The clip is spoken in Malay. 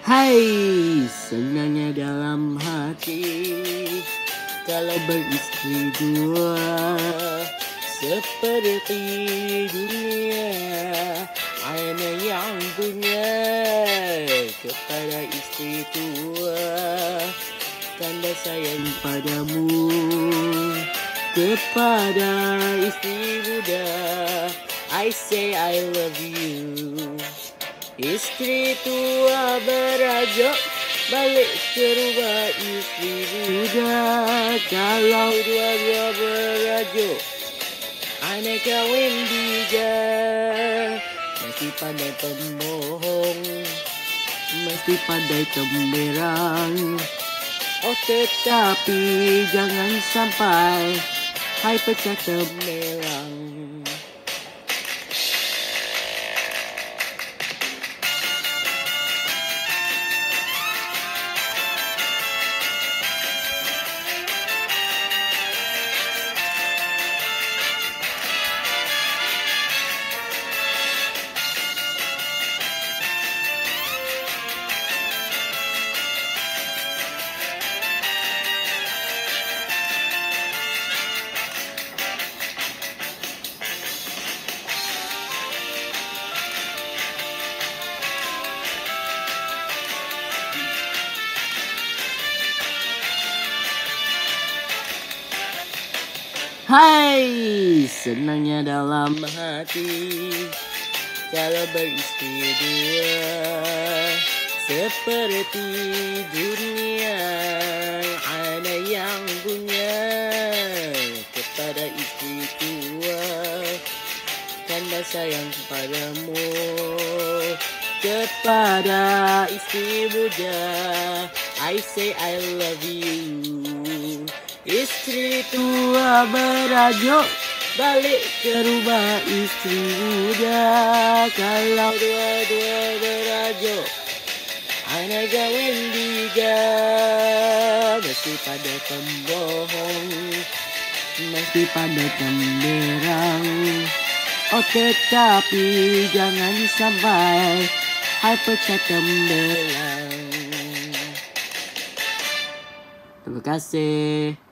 Hai, senangnya dalam hati kalau beristri dua, seperti dunia ana yang punya kepada istri tua, tanda sayang padamu kepada istri muda. I say I love you. Istri tua berajo balik ke rumah istri muda. Kalau dua-dua berajo, anak kawin tiga. Mesti pandai pembohong, mesti pandai temberang. Oh tetapi jangan sampai hai pecah temberang. Hai, senangnya dalam hati kalau beristri dua, seperti dunia ana yang punya kepada istri tua, tanda sayang padamu kepada istri muda. I say I love you. Istri tua berajo balik ke rumah istri muda. Kalau dua-dua berajo, anak kawin tiga. Mesti pandai pembohong, mesti pandai temberang. Oh tetapi jangan sampai hai pecah tembelang. Terima kasih.